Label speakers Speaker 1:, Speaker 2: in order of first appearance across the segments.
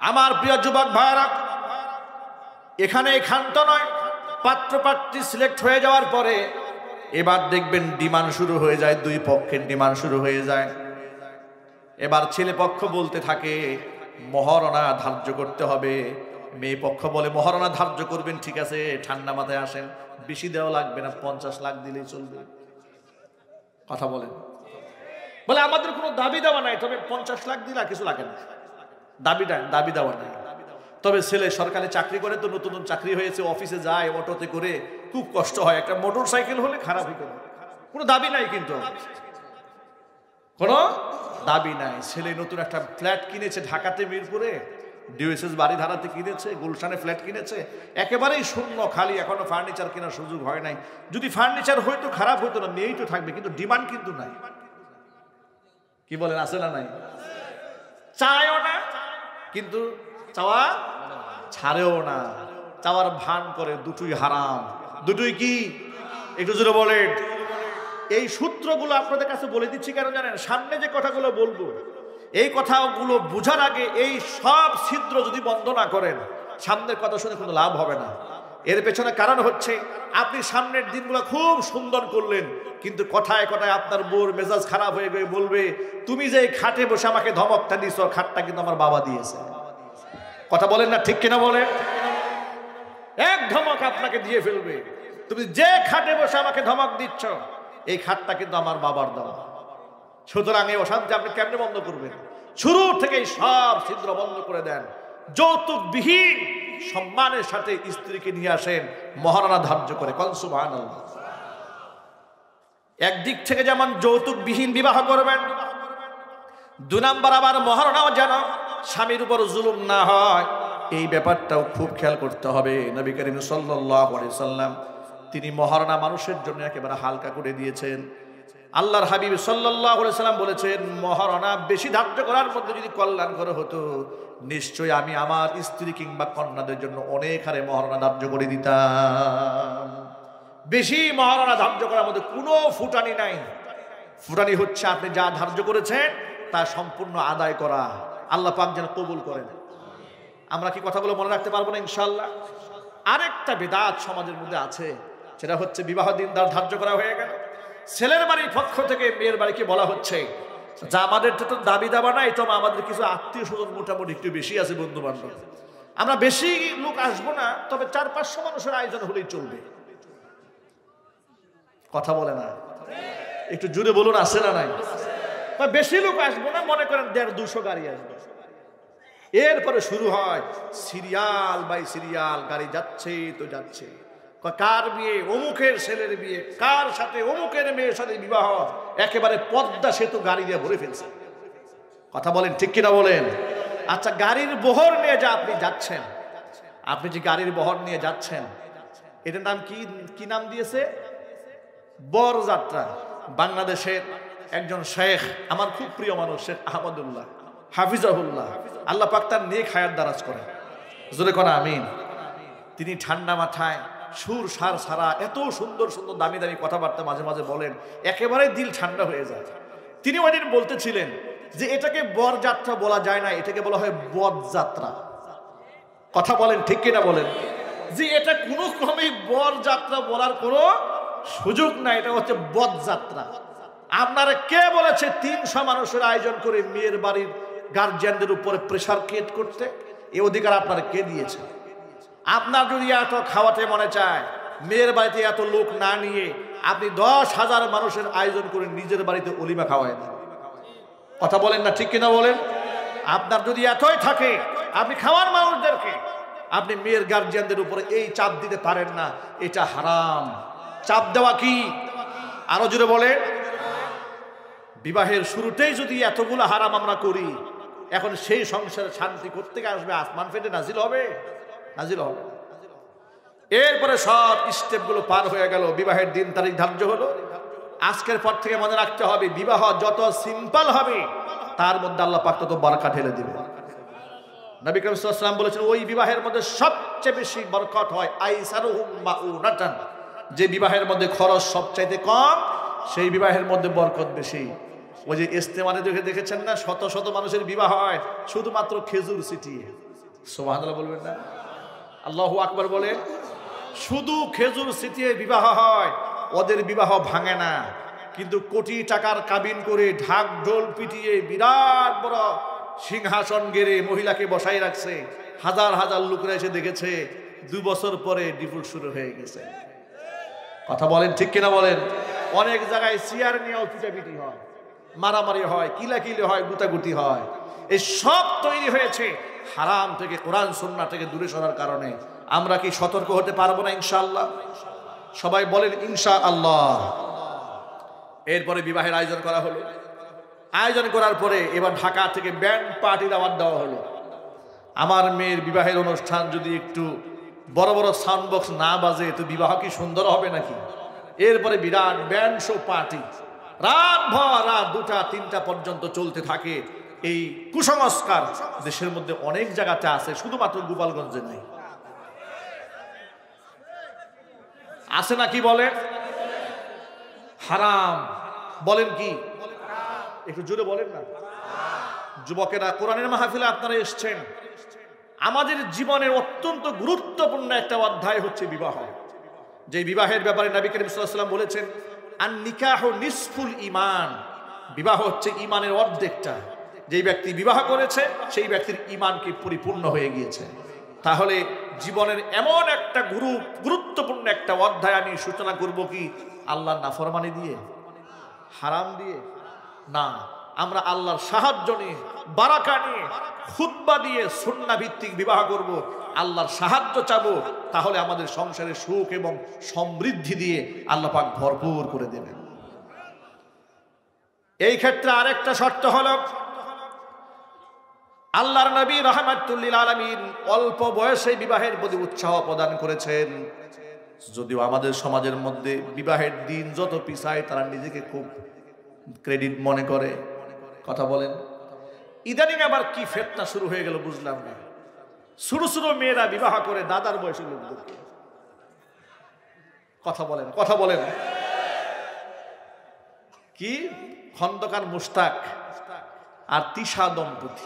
Speaker 1: আমার প্রিয় যুবক ভাইরা, এখানে ক্ষান্ত নয়, পাত্র পাত্রী সিলেক্ট হয়ে যাওয়ার পরে এবার দেখবেন ডিমান্ড শুরু হয়ে যায়, দুই পক্ষের ডিমান্ড শুরু হয়ে যায়। এবার ছেলে পক্ষ বলতে থাকে মহারণা ধার্য করতে হবে, মেয়ে পক্ষ বলে মহারণা ধার্য করবেন, ঠিক আছে ঠান্ডা মাথায় আসেন, বেশি দেওয়া লাগবে না, 50 লাখ দিলেই চলবে। কথা বলেন, বলে আমাদের কোনো দাবি দেওয়া নাই, তবে 50 লাখ দিলে কিছু লাগে না, দাবি দেওয়া নাই। তবে ছেলে সরকারি চাকরি করে, তো নতুন চাকরি হয়েছে, অফিসে যায় অটোতে করে, খুব কষ্ট হয়। একটা মোটর সাইকেল হলে খারাপ হইতো না, কোনো দাবি নাই, কিন্তু কোনো দাবি নাই। ছেলে নতুন একটা ফ্ল্যাট কিনেছে ঢাকাতে, মিরপুরে ডিওএসএস বাড়ি ধারাতে কিনেছে, গুলশানে ফ্ল্যাট কিনেছে, একেবারেই শূন্য খালি, এখনো ফার্নিচার কেনার সুযোগ হয় নাই। যদি ফার্নিচার হয়তো খারাপ হইতো না, মেয়েই তো থাকবে, কিন্তু ডিমান্ড কিন্তু নাই। কি বলেন, আছে না নাই? চায়ও না, কিন্তু চাওয়া ছাড়েও না, চাওয়ার ভান করে। দুটোই হারাম। দুটোই কি? একটু জোরে বলেন। এই সূত্রগুলো আপনাদের কাছে বলে দিচ্ছি কেন জানেন? সামনে যে কথাগুলো বলবো, এই কথাগুলো বোঝার আগে এই সব ছিদ্র যদি বন্ধ না করেন, সামনের কথা শুনে কোনো লাভ হবে না। এর পেছনে কারণ হচ্ছে, আপনি সামনের দিনগুলো খুব সুন্দর করলেন, কিন্তু কথায় কথায় আপনার বউর মেজাজ খারাপ হয়ে গিয়ে বলবে, তুমি যে খাটে বসে আমাকে ধমকটা দিছ, খাটটা কিন্তু আমার বাবা দিয়েছে। কথা বলেন না, ঠিক কিনা বলেন? এক ধমক আপনাকে দিয়ে ফেলবে, তুমি যে খাটে বসে আমাকে ধমক দিচ্ছ, এই খাটটা কিন্তু আমার বাবার দেওয়া। সুতরাং এই অশান্তি আপনি কেমনে বন্ধ করবেন? শুরু থেকেই সব ছিদ্র বন্ধ করে দেন। যৌতুকবিহীন সম্মানের সাথে স্ত্রীকে নিয়ে আসেন, মহারণা ধার্য করে। কোন সুবহানাল্লাহ। একদিক থেকে যেমন যৌতুকবিহীন বিবাহ করবেন, 2 নাম্বার আবার মহারণাও যেন স্বামীর উপর জুলুম না হয়, এই ব্যাপারটাও খুব খেয়াল করতে হবে। নবী করিম সাল্লাল্লাহু আলাইহি সাল্লাম তিনি মহারণা মানুষের জন্য একেবারে হালকা করে দিয়েছেন। আল্লাহর হাবিব সাল্লাল্লাহু আলাইহি সাল্লাম বলেছেন, মহারণা বেশি ধার্য করার মধ্যে যদি কল্যাণ করে হতো, নিশ্চয়ই আমি আমার স্ত্রী কিংবা কন্যাদের জন্য অনেক হারে মহারণা ধার্য করে দিতাম। বেশি মহারণা ধার্য করার মধ্যে কোনো ফুটানি নাই। ফুটানি হচ্ছে আপনি যা ধার্য করেছেন তা সম্পূর্ণ আদায় করা। আল্লাহ পাক যেন কবুল করেন। আমরা কি কথাগুলো মনে রাখতে পারবো না ইনশাআল্লাহ? আরেকটা বিদআত সমাজের মধ্যে আছে, সেটা হচ্ছে বিবাহ দিন ধার্য করা হয়ে গেল, ছেলের বাড়ির পক্ষ থেকে মেয়ের বাড়িকে বলা হচ্ছে, যা আমাদের তো দাবি দাবা নাই, তবে আমাদের কিছু আত্মীয় স্বজন মোটামুটি একটু বেশি আছে, বন্ধু বান্ধব, আমরা বেশি লোক আসবো না, তবে 400-500 মানুষের আয়োজন হলেই চলবে। কথা বলে না, একটু জুড়ে বলুন, আছে না নাই? বেশি লোক আসবো না, মনে করেন 150-200 গাড়ি আসবে। এরপরে শুরু হয় সিরিয়াল বাই সিরিয়াল, গাড়ি যাচ্ছে তো যাচ্ছে। কার বিয়ে? অমুকের ছেলের বিয়ে, কার সাথে? অমুকের মেয়ের সাথে বিবাহ, একেবারে পদ্মা সেতু গাড়ি দিয়ে ভরে ফেলছে। কথা বলেন, ঠিক কিনা বলেন? আচ্ছা, গাড়ির বহর নিয়ে যা আপনি যাচ্ছেন, আপনি যে গাড়ির বহর নিয়ে যাচ্ছেন, এটার নাম কি নাম দিয়েছে? বরযাত্রা। বাংলাদেশের একজন শেখ, আমার খুব প্রিয় মানুষ, শেখ আহমদুল্লাহ হাফিজাহুল্লাহ, আল্লাহ পাক তার নেক হায়াত দারাজ করেন, জোরে কোন আমিন। তিনি ঠান্ডা মাথায় সুর সার সারা এত সুন্দর সুন্দর দামি দামি কথাবার্তা মাঝে মাঝে বলেন, একেবারে দিল ঠান্ডা হয়ে যায়। তিনি ওই দিন বলতেছিলেন যে এটাকে বরযাত্রা বলা যায় না, এটাকে বলা হয় বদযাত্রা। কথা বলেন, ঠিক কিনা বলেন? যে এটা কোনো ক্রমেই বরযাত্রা বলার কোনো সুযোগ নাই, এটা হচ্ছে বদযাত্রা। আপনারা কে বলেছে 300 মানুষের আয়োজন করে মেয়ের বাড়ির গার্জিয়ানদের উপরে প্রেসার ক্রিয়েট করতে? এই অধিকার আপনারা কে দিয়েছে? আপনার যদি এত খাওয়াতে মনে চায়, মেয়ের বাড়িতে এত লোক না নিয়ে আপনি 10,000 মানুষের আয়োজন করে নিজের বাড়িতে অলিমা খাওয়ায় দেন। কথা বলেন না, ঠিক কিনা বলেন? আপনার যদি এতই থাকে, আপনি খাওয়ার মানুষদেরকে আপনি মেয়ের গার্জিয়ানদের উপরে এই চাপ দিতে পারেন না, এটা হারাম। চাপ দেওয়া কি? আরো জোরে বলেন। বিবাহের শুরুতেই যদি এতগুলো হারাম আমরা করি, এখন সেই সংসারে শান্তি করতে আসবে? আসমান ফেটে নাজিল হবে? নাজিল হবে। এরপরে সব স্টেপগুলো পার হয়ে গেল, বিবাহের দিন তারিখ ধার্য হলো। আজকের পর থেকে মনে রাখতে হবে, বিবাহ যত সিম্পল হবে তার মধ্যে আল্লাহ পাক তত বরকত ঢেলে দিবে। নবী করিম সাল্লাল্লাহু আলাইহি ওয়াসাল্লাম বলেছেন, ওই বিবাহের মধ্যে সবচেয়ে বেশি বরকত হয় আইসারুহুম মাউনাতান, যে বিবাহের মধ্যে খরচ সবচাইতে কম, সেই বিবাহের মধ্যে বরকত বেশি। ওই যে ইস্তেমারে দেখেছেন না, শত শত মানুষের বিবাহ হয় শুধুমাত্র খেজুর ছিটিয়ে। সুবহানাল্লাহ বলবেন না? আল্লাহু আকবার বলে। শুধু খেজুর ছিটিয়ে বিবাহ হয়, ওদের বিবাহ ভাঙে না। কিন্তু কোটি টাকার কাবিন করে ঢাক ঢোল পিটিয়ে বিরাট বড় সিংহাসন গেড়ে মহিলাকে বসাই রাখছে, হাজার হাজার লোকরা এসে দেখেছে, 2 বছর পরে ডিভোর্স শুরু হয়ে গেছে। কথা বলেন ঠিক কিনা বলেন? অনেক জায়গায় চেয়ার নিয়েও পিটাপিটি হয়, মারামারি হয়, কিলাকিলি হয়, গুতাগুতি হয়। এই সব তৈরি হয়েছে হারাম থেকে, কোরআন সুন্নাহ থেকে দূরে সরার কারণে। আমরা কি সতর্ক হতে পারবো না ইনশাআল্লাহ? সবাই বলেন ইনশাআল্লাহ। এরপরে বিবাহের আয়োজন করা হলো। আয়োজন করার পরে এবার ঢাকা থেকে ব্যান্ড পার্টির দাওয়াত দেওয়া হলো। আমার মেয়ের বিবাহের অনুষ্ঠান যদি একটু বড় বড় সাউন্ড বক্স না বাজে তো বিবাহ কি সুন্দর হবে নাকি? এরপরে বিরাট ব্যান্ড শো পার্টি, রাত ভর, রাত 2টা 3টা পর্যন্ত চলতে থাকে। এই কুসংস্কার দেশের মধ্যে অনেক জায়গাতে আছে, শুধুমাত্র গোপালগঞ্জে নাই। আছে নাকি বলেন? হারাম। বলেন কি? একটু জোরে বলেন না। যুবকেরা, কোরআনের মাহফিলে আপনারা এসেছেন, আমাদের জীবনের অত্যন্ত গুরুত্বপূর্ণ একটা অধ্যায় হচ্ছে বিবাহ। যে বিবাহের ব্যাপারে নবী করিম সাল্লাল্লাহু আলাইহি ওয়াসাল্লাম বলেছেন, আন নিকাহু নিসফুল ঈমান, বিবাহ হচ্ছে ঈমানের অর্ধেকটা। যেই ব্যক্তি বিবাহ করেছে সেই ব্যক্তির ঈমান কি পরিপূর্ণ হয়ে গিয়েছে। তাহলে জীবনের এমন একটা গুরুত্বপূর্ণ একটা অধ্যায় আমি সূচনা করব কি আল্লাহর নাফরমানি দিয়ে, হারাম দিয়ে না। আমরা আল্লাহর সাহায্য নিয়ে, বারাকা নিয়ে, খুতবা দিয়ে সুন্নাহ ভিত্তিক বিবাহ করব, আল্লাহর সাহায্য চাবো। তাহলে আমাদের সংসারে সুখ এবং সমৃদ্ধি দিয়ে আল্লাহ পাক ভরপুর করে দেবেন। এই ক্ষেত্রে আরেকটা শর্ত হলো, আল্লাহর নবী রাহমাতুল লিল আলামিন অল্প বয়সে বিবাহের প্রতি উৎসাহ প্রদান করেছেন। যদিও আমাদের সমাজের মধ্যে বিবাহের দিন যত পিছায় তারা নিজেকে খুব ক্রেডিট মনে করে। কথা বলেন। ইদানিং আবার কি ফেতনা শুরু হয়ে গেল বুঝলাম না। ছোট ছোট মেয়েরা বিবাহ করে দাদার বয়সের লোকদেরকে। কথা বলেন, কথা বলেন। কি খন্দকার মুশতাক আর তিশা দম্পতি,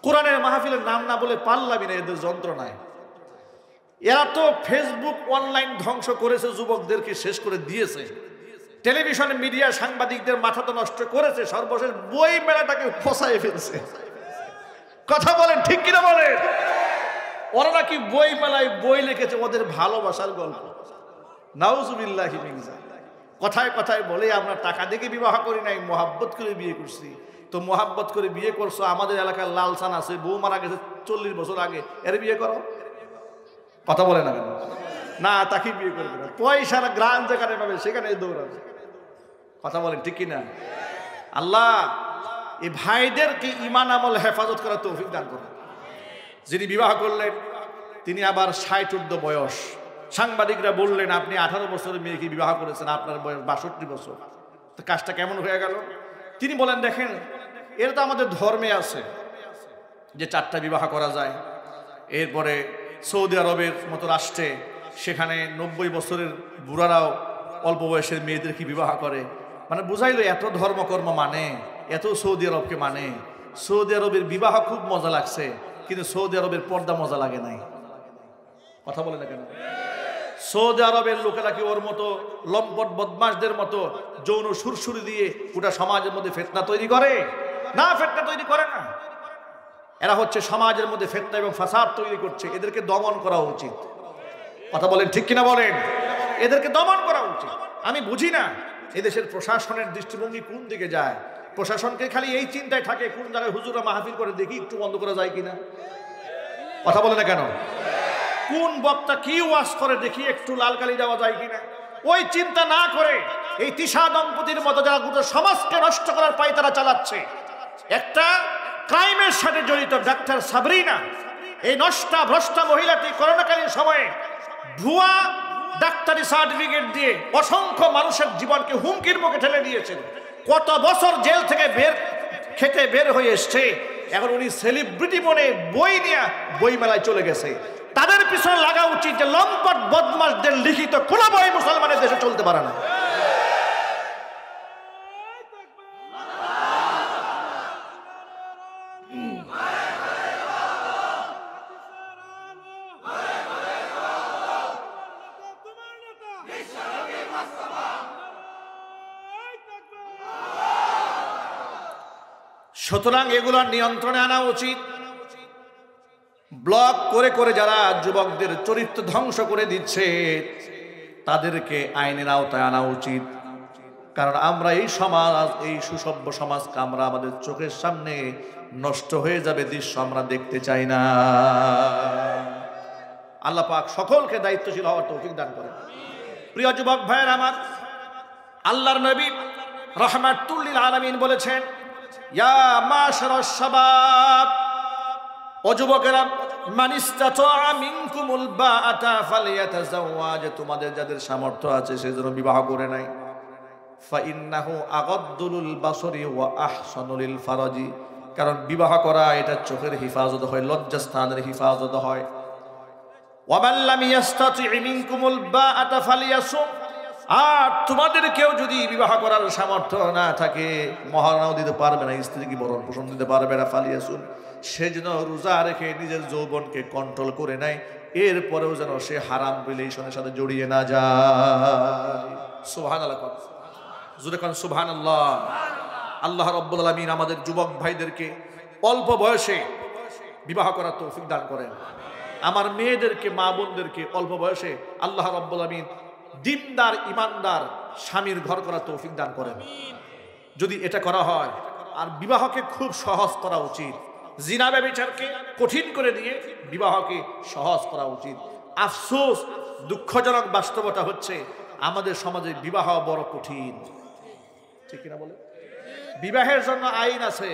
Speaker 1: কোরআনের মাহফিলের নাম না বলে পারলামই না এদের যন্ত্রণায়। এরা তো ফেসবুক অনলাইন ধ্বংস করেছে, যুবকদেরকে শেষ করে দিয়েছে, টেলিভিশন মিডিয়া সাংবাদিকদের মাথা তো নষ্ট করেছে, সর্বশেষ বই মেলাটাকে ফসাই ফেলছে। কথা বলেন ঠিক কিনা বলেন? ওরা নাকি বই মেলায় বই লিখেছে ওদের ভালোবাসার গল্প। নাউজুবিল্লাহি মিন যালিক। কথায় কথায় বলে আমরা টাকা দিয়ে বিবাহ করি নাই, মোহাব্বত করে বিয়ে করছি। তো মোহাব্বত করে বিয়ে করছো, আমাদের এলাকার লালসান আছে, বউ মারা গেছে 40 বছর আগে, এর বিয়ে করো। কথা বলে না কেন? না, তাকে বিয়ে করবে না, পয়সার গ্রাম যেখানে পাবে সেখানে দৌড়াবে। কথা বলেন ঠিক কিনা? আল্লাহ এই ভাইদেরকে ঈমান আমল হেফাজত করার তৌফিক দান করুন। যিনি বিবাহ করলেন তিনি আবার 60 ঊর্ধ্ব বয়স। সাংবাদিকরা বললেন, আপনি 18 বছরের মেয়েকে বিবাহ করেছেন, আপনার বয়স 62 বছর, তো কাজটা কেমন হয়ে গেল? তিনি বলেন, দেখেন এটা তো আমাদের ধর্মে আছে যে 4টা বিবাহ করা যায়। এরপরে সৌদি আরবের মতো রাষ্ট্রে সেখানে 90 বছরের বুড়ারাও অল্প বয়সের মেয়েদেরকে বিবাহ করে। মানে বুঝাইলো এত ধর্মকর্ম মানে, এত সৌদি আরবকে মানে। সৌদি আরবের বিবাহ খুব মজা লাগছে, কিন্তু সৌদি আরবের পর্দা মজা লাগে নাই। কথা বলে না কেন? সৌদি আরবের লোকেরা কি ওর মতো লম্পট বদমাশদের মতো যৌন সুরসুরি দিয়ে গোটা সমাজের মধ্যে ফিতনা তৈরি করে? না, ফিতনা তৈরি করে না। এরা হচ্ছে সমাজের মধ্যে ফিতনা এবং ফাসাদ তৈরি করছে। এদেরকে দমন করা উচিত। কথা বলেন ঠিক কিনা বলেন? এদেরকে দমন করা উচিত। আমি বুঝি না এদেশের প্রশাসনের দৃষ্টিভঙ্গি কোন দিকে যায়। প্রশাসনকে খালি এই চিন্তায় থাকে কোন জায়গায় হুজুরা মাহফিল করে দেখি একটু বন্ধ করা যায় কিনা। কথা বলে না কেন? কোন বক্তা কি ওয়াজ করে দেখি একটু লাল কালি দেওয়া যায় কিনা। ওই চিন্তা না করে এই তিশা দম্পতির মতো যারা গোটা সমাজকে নষ্ট করার পায়তারা চালাচ্ছে, একটা ক্রাইমের সাথে জড়িত ডাক্তার সাবরিনা, এই নষ্টা ভ্রষ্টা মহিলাটি করোনাকালীন সময়ে ভুয়া ডাক্তারি সার্টিফিকেট দিয়ে অসংখ্য মানুষের জীবনকে হুমকির মুখে ঠেলে দিয়েছেন। কত বছর জেল থেকে বের হয়ে এসছে, এখন উনি সেলিব্রিটি বনে বই নিয়ে বই মেলায় চলে গেছে। তাদের পিছনে লাগা উচিত যে লম্পট বদমাশদের লিখিত কোনো বই মুসলমানের দেশে চলতে পারে না। সুতরাং এগুলো নিয়ন্ত্রণে আনা উচিত। ব্লক করে করে যারা যুবকদের চরিত্র ধ্বংস করে দিচ্ছে তাদেরকে আইনের আওতায় আনা উচিত। কারণ আমরা এই সমাজ, এই সুসভ্য সমাজকে আমরা আমাদের চোখের সামনে নষ্ট হয়ে যাবে দৃশ্য আমরা দেখতে চাই না। আল্লাহ পাক সকলকে দায়িত্বশীল হওয়ার তৌফিক দান করেন। প্রিয় যুবক ভাইয়ের আমার, আল্লাহর নবী রাহমাতুল লিল আলামিন বলেছেন, ইয়া মাশারাশ শাবাব, ও যুবকেরা, মান ইসতাতা মিনকুমুল বাআতা ফালিয়াতাযাওয়াজ, তোমাদের যাদের সামর্থ্য আছে সে যেন বিবাহ করে নেয়। ফাইন্নাহু আগাদ্দু লিল বাসরি ওয়া আহসানু লিল ফারাজি, কারণ বিবাহ করা এটা চোখের হিফাজত হয়, লজ্জাস্থানের হিফাজত হয়। ওয়া মান লাম ইস্তাতি মিনকুমুল বাআতা ফালিয়াসুম, আর তোমাদের কেউ যদি বিবাহ করার সামর্থ্য না থাকে, মহারণাও দিতে পারবে না, স্ত্রীকে ভরণ পোষণ দিতে পারবে না, ফালিয়াসুম, সে যেন রোজা রেখে নিজের যৌবনকে কন্ট্রোল করে নেয়, এরপরেও যেন সে হারাম রিলেশনের সাথে জড়িয়ে না যায়। সুবহানাল্লাহ, জোরে কোন সুবহানাল্লাহ। আল্লাহ রাব্বুল আলামিন আমাদের যুবক ভাইদেরকে অল্প বয়সে বিবাহ করার তৌফিক দান করেন। আমার মেয়েদেরকে, মা বোনদেরকে অল্প বয়সে আল্লাহ রাব্বুল আলামিন দিনদার ইমানদার স্বামীর ঘর করার তৌফিক দান করেন। যদি এটা করা হয়, আর বিবাহকে খুব সহজ করা উচিত, জিনা ব্যভিচারকে কঠিন করে দিয়ে বিবাহকে সহজ করা উচিত। আফসোস, দুঃখজনক বাস্তবতা হচ্ছে আমাদের সমাজে বিবাহ বড় কঠিন, ঠিক কিনা বলে? বিবাহের জন্য আইন আছে,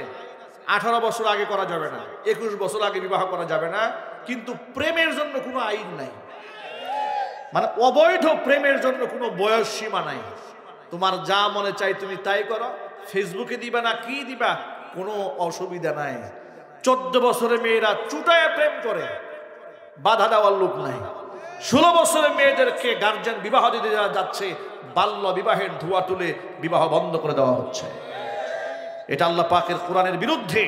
Speaker 1: 18 বছর আগে করা যাবে না, 21 বছর আগে বিবাহ করা যাবে না, কিন্তু প্রেমের জন্য কোনো আইন নাই। মানে অবৈধ প্রেমের জন্য কোনো বয়স সীমা নাই। তোমার যা মনে চাই তুমি তাই করো, ফেসবুকে দিবা না কি দিবা, কোনো অসুবিধা নাই। 14 বছরের মেয়েরা চুটায় প্রেম করে, বাধা দেওয়ার লোক নাই। 16 বছরের মেয়েদেরকে গার্জেন বিবাহ দিতে যাচ্ছে, বাল্য বিবাহের ধোঁয়া তুলে বিবাহ বন্ধ করে দেওয়া হচ্ছে। এটা আল্লাহ পাকের কোরআনের বিরুদ্ধে,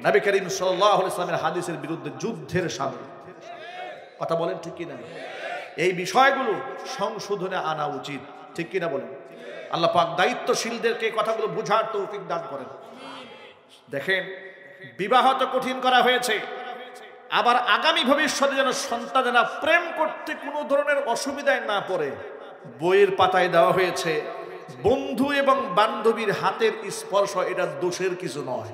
Speaker 1: নবী করিম সাল্লাল্লাহু আলাইহি ওয়াসাল্লামের হাদিসের বিরুদ্ধে, যুদ্ধের সামিল। কথা বলেন ঠিক কিনা? এই বিষয়গুলো সংশোধনে আনা উচিত, ঠিক কিনা বলেন? আল্লাহ পাক দায়িত্বশীলদেরকে কথাগুলো বুঝার তৌফিক দান করেন। দেখেন, বিবাহ তো কঠিন করা হয়েছে, আবার আগামী ভবিষ্যতে যেন সন্তানেরা প্রেম করতে কোনো ধরনের অসুবিধায় না পড়ে, বইয়ের পাতায় দেওয়া হয়েছে বন্ধু এবং বান্ধবীর হাতের স্পর্শ এটা দোষের কিছু নয়।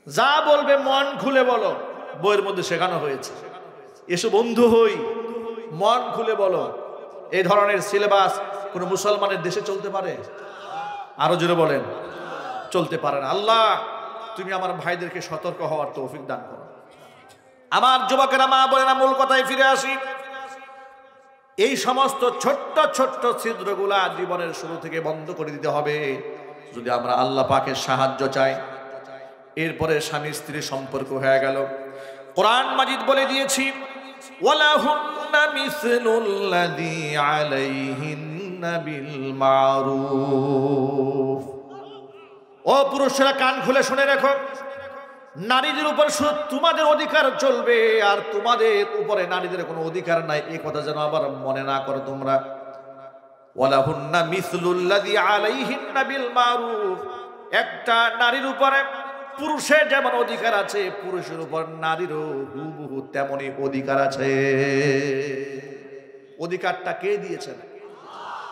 Speaker 1: যা বলবে মন খুলে বলো, বইয়ের মধ্যে শেখানো হয়েছে। এসো বন্ধু হই, মন খুলে বলো। এই ধরনের সিলেবাস কোন মুসলমানের দেশে চলতে পারে? আরো জোরে বলেন, চলতে পারে না। আল্লাহ তুমি আমার ভাইদেরকে সতর্ক হওয়ার তৌফিক দান করো। আমার যুবকেরা, মা বোনেরা, মূল কথায় ফিরে আসি। এই সমস্ত ছোট্ট ছোট্ট ছিদ্রগুলা জীবনের শুরু থেকে বন্ধ করে দিতে হবে যদি আমরা আল্লাহ পাকের সাহায্য চাই। এরপরে স্বামী স্ত্রী সম্পর্ক হয়ে গেল। কোরআন মাজিদ বলে দিয়েছি, ওয়ালাহুন্না মিসলুল্লাযী আলাইহিন্না বিল মারুফ। ও পুরুষরা, কান খুলে শুনে রাখো, নারীদের উপর শুধু তোমাদের অধিকার চলবে, আর তোমাদের উপরে নারীদের কোনো অধিকার নাই, এই কথা যেন আবার মনে না করো তোমরা। ওয়ালাহুন্না মিসলুল্লাযী আলাইহিন্না বিল মারুফ। একটা নারীর উপরে পুরুষের যেমন অধিকার আছে, পুরুষের উপর নারীরও হুবহু তেমনই অধিকার আছে। অধিকারটা কে দিয়েছেন?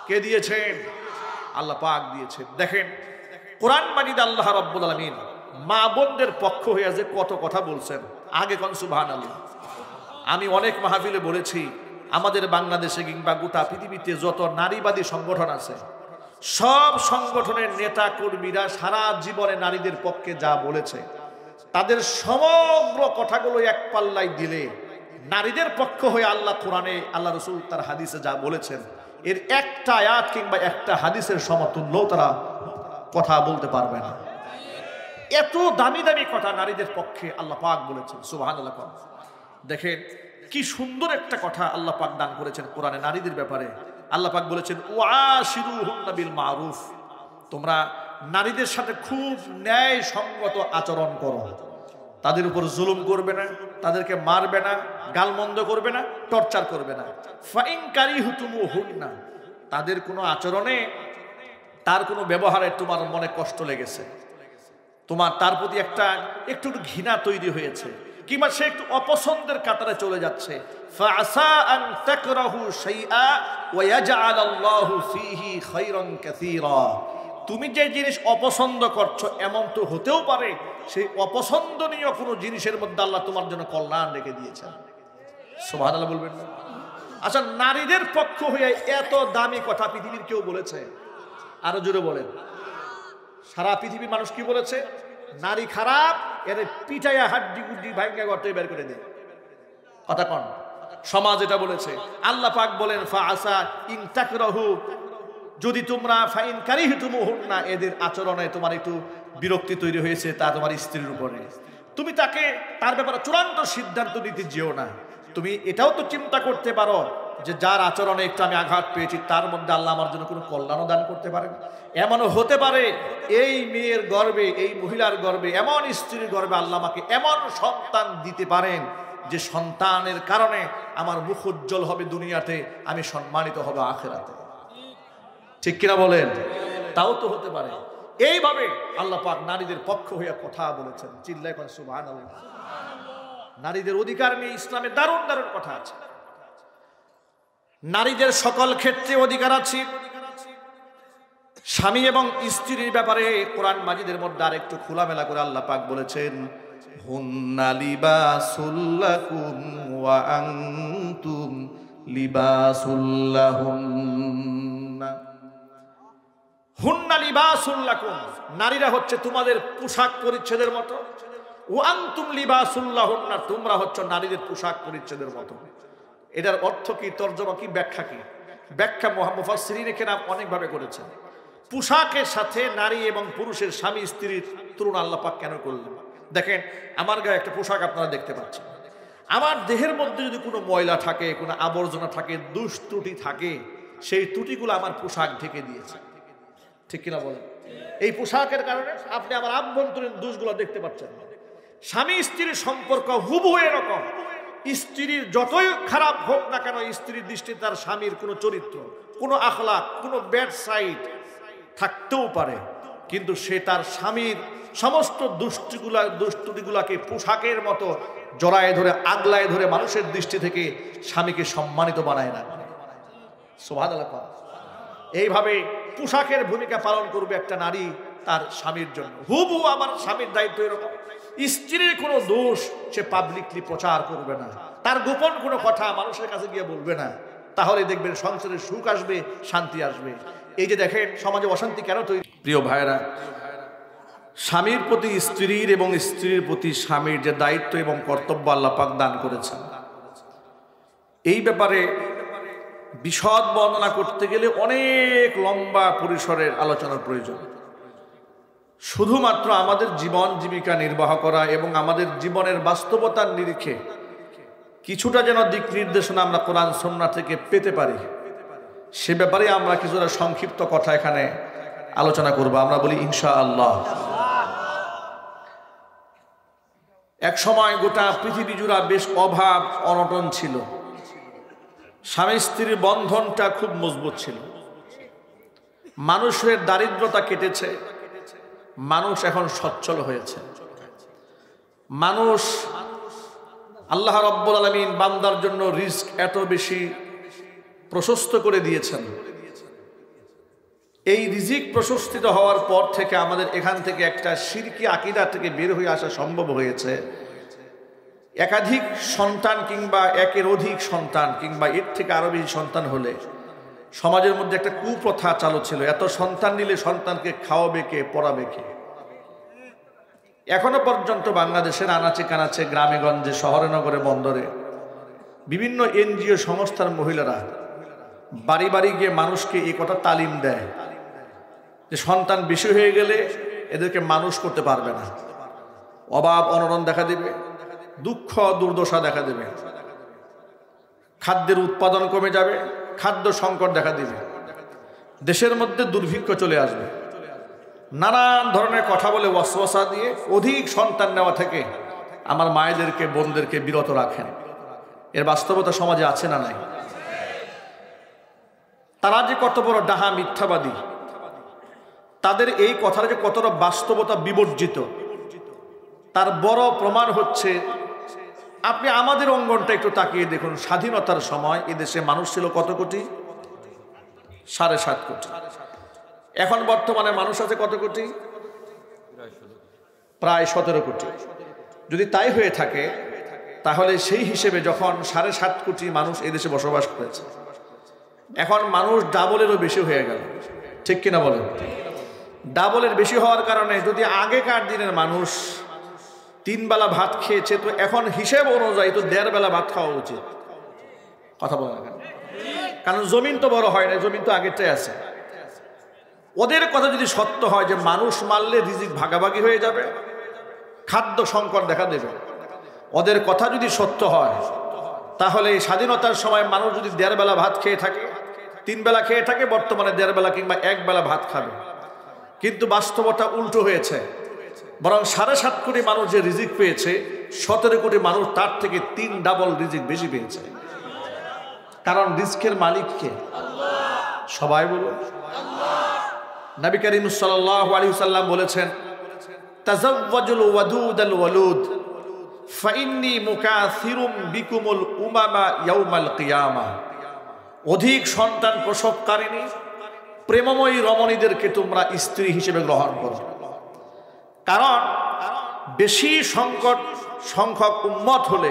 Speaker 1: কে দিয়েছেন? আল্লাহ পাক দিয়েছেন। দেখেন, কোরআন মাজিদ আল্লাহ রাব্বুল আলামিন মা বোনদের পক্ষ হয়ে যে কত কথা বলছেন। আগে কোন সুবহানাল্লাহ। আমি অনেক মাহফিলে বলেছি, আমাদের বাংলাদেশে কিংবা গোটা পৃথিবীতে যত নারীবাদী সংগঠন আছে, সব সংগঠনের নেতা কর্মীরা সারা জীবনে নারীদের পক্ষে যা বলেছে, তাদের সমগ্র কথাগুলো এক পাল্লায় দিলে নারীদের পক্ষ হয়ে আল্লাহ কোরআনে, আল্লাহ রাসূল তার হাদিসে যা বলেছেন, এর একটা আয়াত কিংবা একটা হাদিসের সমতুল্য তারা কথা বলতে পারবে না। এত দামি দামি কথা নারীদের পক্ষে আল্লাহ পাক বলেছেন। সুবহানাল্লাহ। দেখেন কি সুন্দর একটা কথা আল্লাহ পাক দান করেছেন কোরআনে নারীদের ব্যাপারে। আল্লাহ পাক বলেছেন, ওয়াশিরুহুন্না বিল মারুফ। তোমরা নারীদের সাথে খুব ন্যায় সঙ্গত আচরণ করো, তাদের উপর জুলুম করবে না, তাদেরকে মারবে না, গালমন্দ করবে না, টর্চার করবে না। ফাইন কারিহুতুমুহুন্না, তাদের কোনো আচরণে, তার কোনো ব্যবহারে তোমার মনে কষ্ট লেগেছে, তোমার তার প্রতি একটু ঘৃণা তৈরি হয়েছে, কিংবা সে একটু অপছন্দের কাতারে চলে যাচ্ছে। ফাআসা আন তাকরাহু শাইআ ওয়া ইয়াজআলাল্লাহু ফীহি খায়রান কাসীরা। তুমি যে জিনিস অপছন্দ করছো এমন তো হতেও পারে সেই অপছন্দনীয় কোনো জিনিসের মধ্যে আল্লাহ তোমার জন্য কল্যাণ রেখে দিয়েছেন। সুবহানাল্লাহ বলবেন না? আচ্ছা, নারীদের পক্ষ হয়ে এত দামি কথা পৃথিবীর কেউ বলেছে? আরো জোরে বলেন। সারা পৃথিবীর মানুষ কি বলেছে? নারী খারাপ, এর পিটাইয়া হাড্ডি গুড্ডি ভাঙ্গা গর্তে বের করে দে। কথা কোন? সমাজ এটা বলেছে। আল্লাহ পাক বলেন ফাআসা ইন তাকরাহু, যদি তোমরা ফাইন কারিহতুমুহুন্না, এদের আচরণে তোমার একটু বিরক্তি তৈরি হয়েছে তা তোমার স্ত্রীর উপরে, তুমি তার ব্যাপারে চূড়ান্ত সিদ্ধান্ত নিতে যেও না। তুমি এটাও তো চিন্তা করতে পারো যে যার আচরণে একটু আমি আঘাত পেয়েছি তার মধ্যে আল্লাহ আমার জন্য কোনো কল্যাণও দান করতে পারেন। এমনও হতে পারে এই মেয়ের গর্ভে, এই মহিলার গর্ভে, এমন স্ত্রীর গর্ভে আল্লাহ আমাকে এমন সন্তান দিতে পারেন যে সন্তানের কারণে আমার মুখ উজ্জ্বল হবে দুনিয়াতে, আমি সম্মানিত হব আখিরাতে। ঠিক কিনা বলেন? তাও তো হতে পারে। এইভাবে আল্লাহ পাক নারীদের পক্ষ হইয়া কথা বলেছেন। চিল্লায় কোন সুবহানাল্লাহ। নারীদের অধিকার নিয়ে ইসলামে দারুণ দারুণ কথা আছে। নারীদের সকল ক্ষেত্রে অধিকার আছে। স্বামী এবং স্ত্রীর ব্যাপারে কোরআন মাজিদের মধ্যে আরেকটু খোলামেলা করে আল্লাহ পাক বলেছেন, হুন্না লিবাসুল লাকুম ওয়া আনতুম লিবাসুল লাহুন্না। হুন্না লিবাসুল লাকুম, নারীরা হচ্ছে তোমাদের পোশাক পরিচ্ছদের মতো। ওয়া আনতুম লিবাসুল লাহুন্না, তোমরা হচ্ছে নারীদের পোশাক পরিচ্ছদের মতো। এটার অর্থ কি, তর্জমা কি, ব্যাখ্যা কি? ব্যাখ্যা মুফাসসিরিন কেরাম অনেকভাবে করেছেন। পোশাকের সাথে নারী এবং পুরুষের স্বামী স্ত্রীর তুলনা আল্লাহ পাক কেন করলেন? দেখেন, আমার গায়ে একটা পোশাক আপনারা দেখতে পাচ্ছেন। আমার দেহের মধ্যে যদি কোনো ময়লা থাকে, কোনো আবর্জনা থাকে, দোষ ত্রুটি থাকে, সেই ত্রুটিগুলো আমার পোশাক ঢেকে দিয়েছে। ঠিক কিনা বলেন? এই পোশাকের কারণে আপনি আমার আভ্যন্তরীণ দোষগুলো দেখতে পাচ্ছেন। স্বামী স্ত্রীর সম্পর্ক হুবহু এরকম। স্ত্রীর যতই খারাপ হোক না কেন, স্ত্রীর দৃষ্টিতে তার স্বামীর কোনো চরিত্র, কোনো আখলাক, কোনো ব্যাড সাইড থাকতেও পারে, কিন্তু সে তার স্বামীর সমস্ত দুষ্টুটিগুলাকে পোশাকের মতো জড়ায় ধরে, আগলায় ধরে মানুষের দৃষ্টি থেকে স্বামীকে সম্মানিত বানায় না। সুবহানাল্লাহ। এইভাবে পোশাকের ভূমিকা পালন করবে একটা নারী তার স্বামীর জন্য। হুবহু আমার স্বামীর দায়িত্ব এরকম। স্ত্রীর কোনো দোষ সে পাবলিকলি প্রচার করবে না, তার গোপন কোনো কথা মানুষের কাছে গিয়ে বলবে না। তাহলে দেখবেন সংসারে সুখ আসবে, শান্তি আসবে। এই যে দেখেন সমাজে অশান্তি কেন তৈরি। প্রিয় ভাইরা, স্বামীর প্রতি স্ত্রীর এবং স্ত্রীর প্রতি স্বামীর যে দায়িত্ব এবং কর্তব্য আল্লাহ পাক দান করেছেন, এই ব্যাপারে বিশদ বর্ণনা করতে গেলে অনেক লম্বা পরিসরের আলোচনার প্রয়োজন। শুধুমাত্র আমাদের জীবন জীবিকা নির্বাহ করা এবং আমাদের জীবনের বাস্তবতার নিরিখে কিছুটা যেন দিক নির্দেশনা আমরা কোরআন সুন্নাহ থেকে পেতে পারি, সে ব্যাপারে আমরা কিছুটা সংক্ষিপ্ত কথা এখানে আলোচনা করব। আমরা বলি ইনশাআল্লাহ। এক সময় গোটা পৃথিবী জুড়া বেশ অভাব অনটন ছিল। স্বামী স্ত্রীর বন্ধনটা খুব মজবুত ছিল। মানুষের দারিদ্রতা কেটেছে, মানুষ এখন সচ্ছল হয়েছে। মানুষ, আল্লাহ রাব্বুল আলামিন বান্দার জন্য রিজক এত বেশি প্রশস্ত করে দিয়েছেন। এই রিজিক প্রশস্তিত হওয়ার পর থেকে আমাদের এখান থেকে একটা শিরকি আকীদা থেকে বের হয়ে আসা সম্ভব হয়েছে। একাধিক সন্তান কিংবা একের অধিক সন্তান কিংবা এর থেকে আরো বেশি সন্তান হলে সমাজের মধ্যে একটা কুপ্রথা চালু ছিল, এত সন্তান নিলে সন্তানকে খাওয়াবে কে, পড়াবে কে। এখনো পর্যন্ত বাংলাদেশের আনাচে কানাচে, গ্রামে গঞ্জে, শহরে নগরে, বন্দরে বিভিন্ন এনজিও সংস্থার মহিলারা বাড়ি বাড়ি গিয়ে মানুষকে এই কথা তালিম দেয় যে সন্তান বেশি হয়ে গেলে এদেরকে মানুষ করতে পারবে না, অভাব অনটন দেখা দেবে, দুঃখ দুর্দশা দেখা দেবে, খাদ্যের উৎপাদন কমে যাবে, খাদ্য সংকট দেখা দিবে, দেশের মধ্যে দুর্ভিক্ষ চলে আসবে। নানান ধরনের কথা বলে ওয়াসওয়াসা দিয়ে অধিক সন্তান নেওয়া থেকে আমার মায়েদেরকে, বোনদেরকে বিরত রাখেন। এর বাস্তবতা সমাজে আছে না নাই? তারা যে কত বড় ডাহা মিথ্যাবাদী, তাদের এই কথাটা যে কতটা বাস্তবতা বিবর্জিত তার বড় প্রমাণ হচ্ছে আপনি আমাদের অঙ্গনটা একটু তাকিয়ে দেখুন। স্বাধীনতার সময় এদেশে মানুষ ছিল কত কোটি? 7.5 কোটি। এখন বর্তমানে মানুষ আছে কত কোটি? প্রায় 17 কোটি। যদি তাই হয়ে থাকে তাহলে সেই হিসেবে যখন 7.5 কোটি মানুষ এদেশে বসবাস করেছে, এখন মানুষ ডাবলেরও বেশি হয়ে গেল, ঠিক কিনা বলেন? ডাবলের বেশি হওয়ার কারণে যদি আগেকার দিনের মানুষ 3 বেলা ভাত খেয়েছে, তো এখন হিসেব অনুযায়ী তো 1.5 বেলা ভাত খাওয়া উচিত। কথা বলা কেন? কারণ জমিন তো বড় হয় না, জমিন তো আগেরটাই আছে। ওদের কথা যদি সত্য হয় যে মানুষ মারলে রিজিক ভাগাভাগি হয়ে যাবে, খাদ্য সংকট দেখা দেবে, ওদের কথা যদি সত্য হয় তাহলে স্বাধীনতার সময় মানুষ যদি 1.5 বেলা ভাত খেয়ে থাকে, 3 বেলা খেয়ে থাকে, বর্তমানে 1.5 বেলা কিংবা 1 বেলা ভাত খাবে। কিন্তু বাস্তবতা উল্টো হয়েছে, বরং 7.5 কোটি মানুষ যে রিজিক পেয়েছে, 17 কোটি মানুষ তার থেকে 3 ডাবল রিজিক বেশি পেয়েছে। কারণ রিজিকের মালিক কে? সবাই বলুন। নবী করিম সাল্লাল্লাহু আলাইহি ওয়াসাল্লাম বলেছেন, তাযাওয়াজুল ওয়াদুদাল ওয়ালুদ ফাইন্নী মুকাসিরুম বিকুমুল উমামা ইয়াউমাল কিয়ামা। অধিক সন্তান প্রসবকারিণী প্রেমময়ী রমণীদেরকে তোমরা স্ত্রী হিসেবে গ্রহণ করো, কারণ বেশি সংখ্যক উম্মত হলে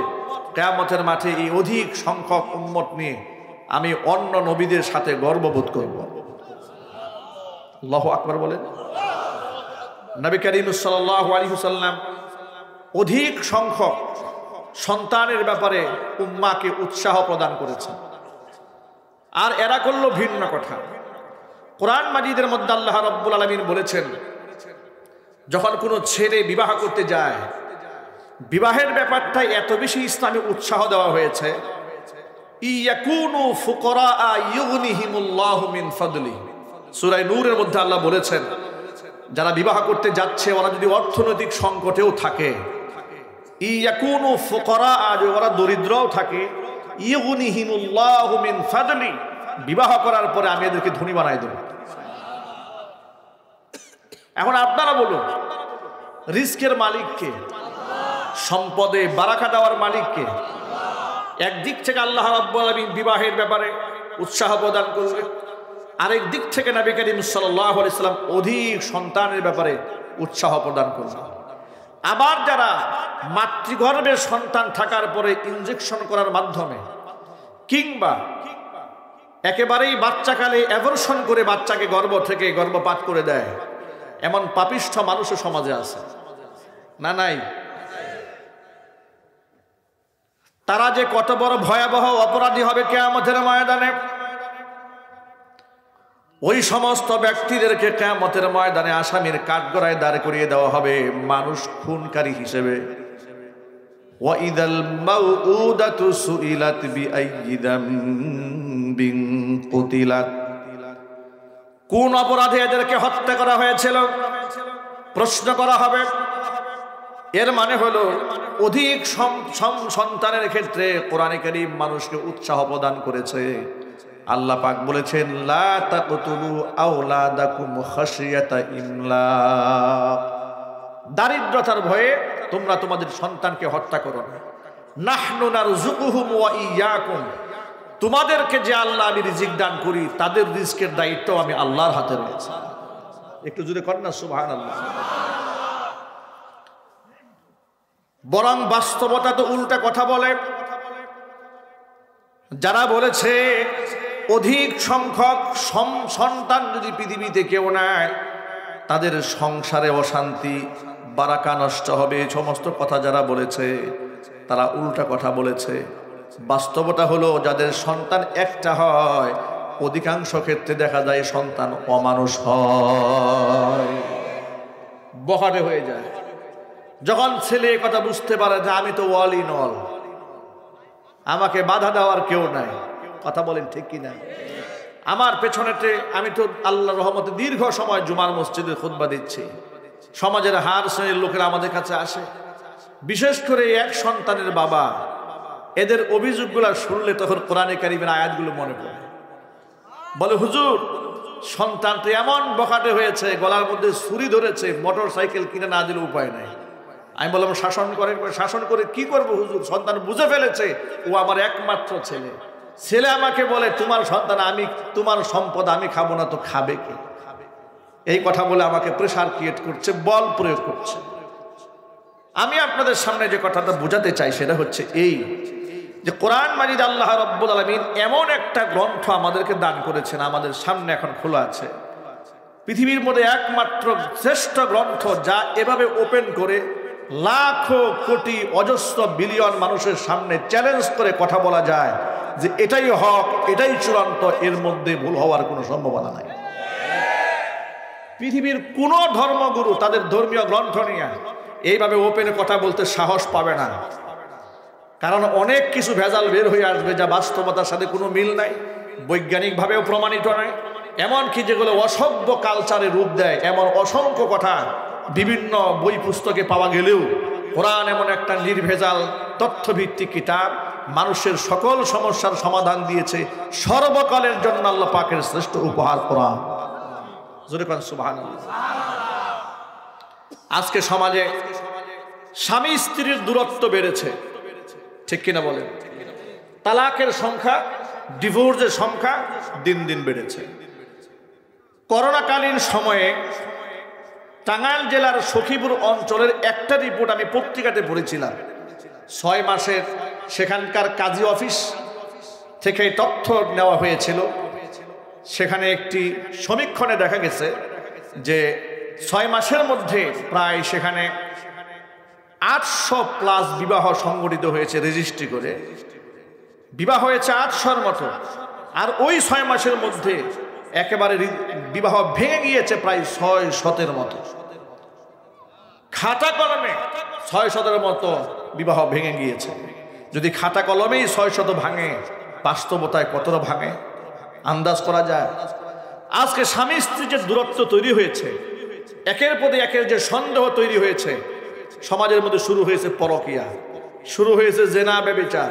Speaker 1: কিয়ামতের মাঠে এই অধিক সংখ্যক উম্মত নিয়ে আমি অন্য নবীদের সাথে গর্ববোধ করব। আল্লাহু আকবার বলেন। নবী করিম সাল্লাল্লাহু আলাইহি ওয়াসাল্লাম অধিক সংখ্যক সন্তানের ব্যাপারে উম্মাকে উৎসাহ প্রদান করেছেন। আর এরা করল ভিন্ন কথা। কোরআন মাজিদের মধ্যে আল্লাহ রাব্বুল আলামিন বলেছেন, যখন কোনো ছেলে বিবাহ করতে যায়, বিবাহের ব্যাপারটা এত বেশি ইসলামে উৎসাহ দেওয়া হয়েছে, ইয়াকুনু ফুকারা ইউগনিহিমুল্লাহু মিন ফাদলি। সূরা নূরের মধ্যে আল্লাহ বলেছেন, যারা বিবাহ করতে যাচ্ছে ওরা যদি অর্থনৈতিক সংকটেও থাকে, ইয়াকুনু ফুকারা, ওরা দরিদ্রও থাকে, ইউগনিহিমুল্লাহু মিন ফাদলি, বিবাহ করার পরে আমি এদেরকে ধনী বানাই দেব। এখন আপনারা বলুন, রিজকের মালিক কে? সম্পদে বারাকা দেওয়ার মালিক কে? একদিক থেকে আল্লাহ রাব্বুল আলামিন বিবাহের ব্যাপারে উৎসাহ প্রদান করলেন, আরেক দিক থেকে নবী করিম সাল্লাল্লাহু আলাইহি ওয়াসাল্লাম অধিক সন্তানের ব্যাপারে উৎসাহ প্রদান করলেন। আবার যারা মাতৃগর্ভে সন্তান থাকার পরে ইনজেকশন করার মাধ্যমে কিংবা একেবারেই বাচ্চাকালে অ্যাবর্শন করে বাচ্চাকে গর্ভ থেকে গর্ভপাত করে দেয়, এমন পাপিষ্ঠ মানুষও সমাজে আছে না? নাই? তারা যে কত বড় ভয়াবহ অপরাধী হবে কিয়ামতের ময়দানে, ওই সমস্ত ব্যক্তিদেরকে কিয়ামতের ময়দানে আসামির কাঠগড়ায় দাঁড় করিয়ে দেওয়া হবে মানুষ খুনকারী হিসেবে। ওয়াইদাল মাউউদাতু সুইলাত বিআইয়ি যামবিন কুতিলাত। কোন অপরাধে এদেরকে হত্যা করা হয়েছিল প্রশ্ন করা হবে। এর মানে হলো অধিক সন্তানের ক্ষেত্রে কোরআনে কারীম মানুষকে উৎসাহ প্রদান করেছে। আল্লাহ পাক বলেছেন, লা তাকতুলু আওলাদাকুম খাশিয়াতা ইমলাক। দারিদ্রতার ভয়ে তোমরা তোমাদের সন্তানকে হত্যা করো না। নাহনু নারযুকুহুম ওয়া ইয়্যাকুম। তোমাদেরকে যে আল্লাহ আমি রিজিক দান করি, তাদের রিজকের দায়িত্ব আমি আল্লাহর হাতে রয়েছে। একটু জোরে করেন না সুবহানাল্লাহ। বরং বাস্তবতা তো উল্টা কথা বলে। যারা বলেছে অধিক সংখ্যক সন্তান যদি পৃথিবীতে কেউ নেয় তাদের সংসারে অশান্তি, বারাকা নষ্ট হবে, এই সমস্ত কথা যারা বলেছে তারা উল্টা কথা বলেছে। বাস্তবতা হলো যাদের সন্তান একটা হয়, অধিকাংশ ক্ষেত্রে দেখা যায় সন্তান অমানুষ হয়, বখাটে হয়ে যায়। যখন ছেলে কথা বুঝতে পারে যে আমি তো অল ইন অল, আমাকে বাধা দেওয়ার কেউ নাই, কথা বলেন ঠিক কিনা? আমার পেছনেতে আমি তো আল্লাহর রহমতে দীর্ঘ সময় জুমার মসজিদে খুতবা দিচ্ছি, সমাজের হার শ্রেণীর লোকেরা আমাদের কাছে আসে, বিশেষ করে এক সন্তানের বাবা, এদের অভিযোগগুলো শুনলে তখন কোরআনে কারীমের আয়াতগুলো মনে পড়ে। বলে, হুজুর সন্তানটা এমন বখাটে হয়েছে, গলার মধ্যে ছুরি ধরেছে, মোটর সাইকেল কিনে না দিলে উপায় নাই। আমি বললাম শাসন করেন। শাসন করে কি করবো হুজুর, সন্তান বুঝে ফেলেছে ও আমার একমাত্র ছেলে। ছেলে আমাকে বলে তোমার সন্তান, আমি তোমার সম্পদ আমি খাবো না তো খাবে কে? এই কথা বলে আমাকে প্রেসার ক্রিয়েট করছে, বল প্রয়োগ করছে। আমি আপনাদের সামনে যে কথাটা বোঝাতে চাই সেটা হচ্ছে এই যে কোরআন মাজিদ আল্লাহ রাব্বুল আলামিন এমন একটা গ্রন্থ আমাদেরকে দান করেছেন, আমাদের সামনে এখন খোলা আছে। পৃথিবীর মধ্যে একমাত্র শ্রেষ্ঠ গ্রন্থ যা এভাবে ওপেন করে লাখো কোটি অজস্র বিলিয়ন মানুষের সামনে চ্যালেঞ্জ করে কথা বলা যায় যে এটাই হক, এটাই চূড়ান্ত, এর মধ্যে ভুল হওয়ার কোনো সম্ভাবনা নাই। পৃথিবীর কোনো ধর্মগুরু তাদের ধর্মীয় গ্রন্থ নিয়ে এইভাবে ওপেনে কথা বলতে সাহস পাবে না, কারণ অনেক কিছু ভেজাল বের হয়ে আসবে যা বাস্তবতার সাথে কোনো মিল নাই, বৈজ্ঞানিকভাবেও প্রমাণিত নয়। এমনকি যেগুলো অসভ্য কালচারে রূপ দেয় এমন অসংখ্য কথা বিভিন্ন বই পুস্তকে পাওয়া গেলেও কোরআন এমন একটা নির্ভেজাল তথ্যভিত্তিক কিতাব, মানুষের সকল সমস্যার সমাধান দিয়েছে। সর্বকালের জন্য আল্লাহ পাকের শ্রেষ্ঠ উপহার কোরআন। জোরে কোন সুবহানাল্লাহ। আজকে সমাজে স্বামী স্ত্রীর দূরত্ব বেড়েছে, ঠিক কিনা বলেন? তালাকের সংখ্যা, ডিভোর্সের সংখ্যা দিন দিন বেড়েছে। করোনাকালীন সময়ে টাঙ্গাইল জেলার সখীপুর অঞ্চলের একটা রিপোর্ট আমি পত্রিকাতে পড়েছিলাম। 6 মাসের সেখানকার কাজী অফিস থেকে তথ্য নেওয়া হয়েছিল। সেখানে একটি সমীক্ষণে দেখা গেছে যে 6 মাসের মধ্যে প্রায় সেখানে 800+ বিবাহ সংগঠিত হয়েছে, রেজিস্ট্রি করে বিবাহ হয়েছে 800-র মতো। আর ওই 6 মাসের মধ্যে একেবারে বিবাহ ভেঙে গিয়েছে প্রায় 600-এর মতো। খাতা কলমে 600-এর মতো বিবাহ ভেঙে গিয়েছে। যদি খাতা কলমেই 600 ভাঙে, বাস্তবতায় কতটা ভাঙে আন্দাজ করা যায়। আজকে স্বামী স্ত্রী যে দূরত্ব তৈরি হয়েছে, একের প্রতি একের যে সন্দেহ তৈরি হয়েছে, সমাজের মধ্যে শুরু হয়েছে পরকীয়া, শুরু হয়েছে জেনা, ব্যভিচার।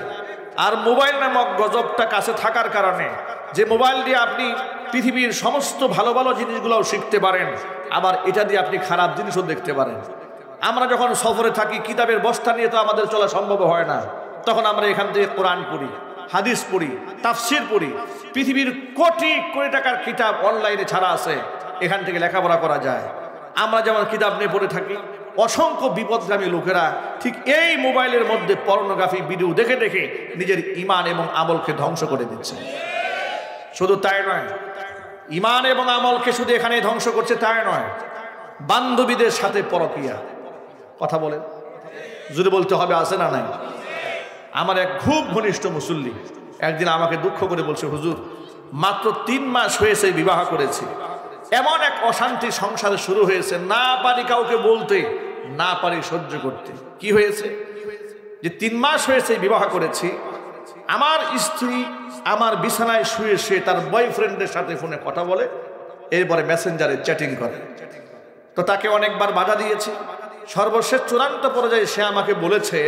Speaker 1: আর মোবাইল নামক গজবটা কাছে থাকার কারণে, যে মোবাইল দিয়ে আপনি পৃথিবীর সমস্ত ভালো ভালো জিনিসগুলোও শিখতে পারেন, আবার এটা দিয়ে আপনি খারাপ জিনিসও দেখতে পারেন। আমরা যখন সফরে থাকি, কিতাবের বস্তা নিয়ে তো আমাদের চলা সম্ভব হয় না, তখন আমরা এখান থেকে কোরআন পড়ি, হাদিস পড়ি, তাফসির পড়ি। পৃথিবীর কোটি কোটি টাকার কিতাব অনলাইনে ছাড়া আছে, এখান থেকে লেখাপড়া করা যায়। আমরা যেমন কিতাব নিয়ে পড়ে থাকি, অসংখ্য বিপদগামী লোকেরা ঠিক এই মোবাইলের মধ্যে পর্নোগ্রাফি ভিডিও দেখে দেখে নিজের ঈমান এবং আমলকে ধ্বংস করে দিচ্ছে। শুধু তাই নয়, ঈমান এবং আমলকে শুধু এখানে ধ্বংস করছে তাই নয়, বান্ধবীদের সাথে পরকীয়া। কথা বলেন, যদি বলতে হবে আছে না নাই? আমার এক খুব ঘনিষ্ঠ মুসল্লি একদিন আমাকে দুঃখ করে বলছে, হুজুর মাত্র 3 মাস হয়েছে বিবাহ করেছি, এমন এক অশান্তি সংসারে শুরু হয়েছে, না পারি কাউকে বলতে, না পারি সহ্য করতে। কি হয়েছে? যে 3 মাস হয়েছে বিবাহ করেছি, আমার স্ত্রী আমার বিছানায় শুয়ে শুয়ে তার বয়ফ্রেন্ডের সাথে ফোনে কথা বলে, এরপরে মেসেঞ্জারে চ্যাটিং করে। তো তাকে অনেকবার বাধা দিয়েছি। সর্বশেষ চূড়ান্ত পর্যায়ে সে আমাকে বলেছে,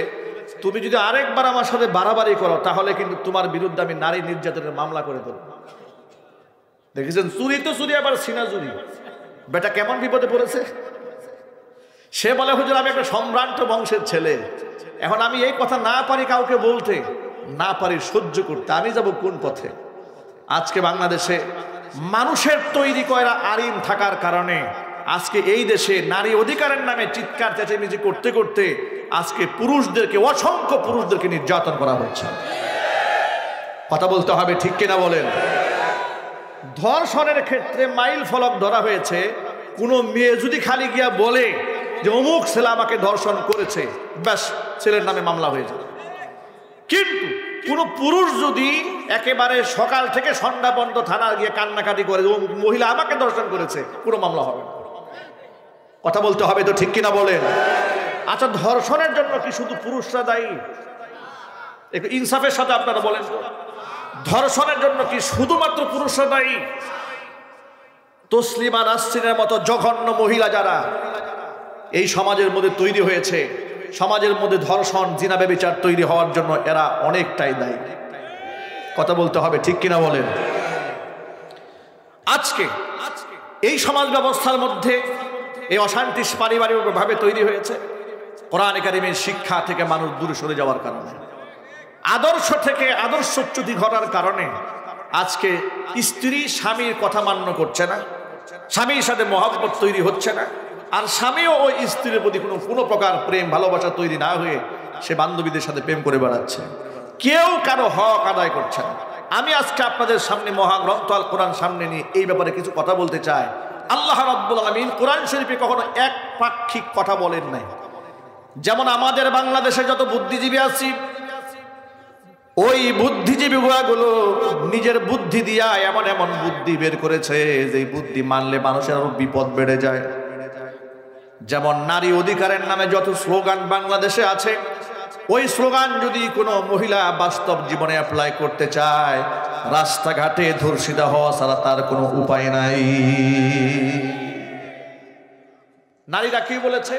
Speaker 1: তুমি যদি আরেকবার আমার সাথে বাড়াবাড়ি করো তাহলে কিন্তু তোমার বিরুদ্ধে আমি নারী নির্যাতনের মামলা করে দেবো। দেখেছেন, চুরি তো চুরি, আবার সিনা চুরি। বেটা কেমন বিপদে পড়েছে। সে বলে, হুজুর আমি একটা সম্ভ্রান্ত বংশের ছেলে, এখন আমি এই কথা না পারি কাউকে বলতে, না পারি সহ্য করতে, আমি যাব কোন পথে? আজকে বাংলাদেশে মানুষের তৈরি করা আইন থাকার কারণে আজকে এই দেশে নারী অধিকারের নামে চিৎকার চেঁচামেচি করতে করতে আজকে পুরুষদেরকে, অসংখ্য পুরুষদেরকে নির্যাতন করা হচ্ছে। কথা বলতে হবে, ঠিক কিনা বলেন? ধর্ষণের ক্ষেত্রে মাইল ফলক ধরা হয়েছে। কোনো মেয়ে যদি খালি গিয়া বলে যে অমুক ছেলে আমাকে ধর্ষণ করেছে, ব্যাস ছেলের নামে মামলা হয়ে যাবে। কিন্তু কোনো পুরুষ যদি একেবারে সকাল থেকে সন্ধ্যা পর্যন্ত থানায় গিয়ে কান্নাকাটি করে মহিলা আমাকে ধর্ষণ করেছে, কোনো মামলা হবে না। কথা বলতে হবে তো, ঠিক কিনা বলেন? আচ্ছা, ধর্ষণের জন্য কি শুধু পুরুষরা দায়ী? একটু ইনসাফের সাথে আপনারা বলেন তো, ধর্ষণের জন্য কি শুধুমাত্র পুরুষরা দায়ী? তসলিমা নাসরিনের মতো জঘন্য মহিলা যারা এই সমাজের মধ্যে তৈরি হয়েছে, সমাজের মধ্যে ধর্ষণ, জিনা, ব্যভিচার তৈরি হওয়ার জন্য এরা অনেকটাই দায়ী। কথা বলতে হবে, ঠিক কিনা বলেন? আজকে এই সমাজ ব্যবস্থার মধ্যে এই অশান্তি পারিবারিকভাবে তৈরি হয়েছে কোরআন কারীমের শিক্ষা থেকে মানুষ দূরে সরে যাওয়ার কারণে, আদর্শ থেকে আদর্শচ্যুতি ঘটার কারণে আজকে স্ত্রী স্বামীর কথা মান্য করছে না, স্বামীর সাথে মহব্বত তৈরি হচ্ছে না, আর স্বামীও ওই স্ত্রীর প্রতি কোনো প্রকার প্রেম ভালোবাসা তৈরি না হয়ে সে বান্ধবীদের সাথে প্রেম করে বেড়াচ্ছে। কেউ কারো হক আদায় করছে না। আমি আজকে আপনাদের সামনে মহাগ্রন্থ আল কোরআন সামনে নিয়ে এই ব্যাপারে কিছু কথা বলতে চাই। আল্লাহ রাব্বুল আলামিন কোরআন শরীফে কখনো এক পাক্ষিক কথা বলেন নাই। যেমন আমাদের বাংলাদেশে যত বুদ্ধিজীবী আছি, ওই বুদ্ধিজীবী গুলো নিজের বুদ্ধি দিয়া এমন এমন বুদ্ধি বের করেছে যে বুদ্ধি মানলে মানুষের আরো বিপদ বেড়ে যায়। যেমন নারী অধিকারের নামে যত স্লোগান বাংলাদেশে আছে, ওই স্লোগান যদি কোনো মহিলা বাস্তব জীবনে অ্যাপ্লাই করতে চায়, রাস্তাঘাটে ধর্ষিতা হওয়া ছাড়া তার কোনো উপায় নাই। নারীরা কি বলেছে?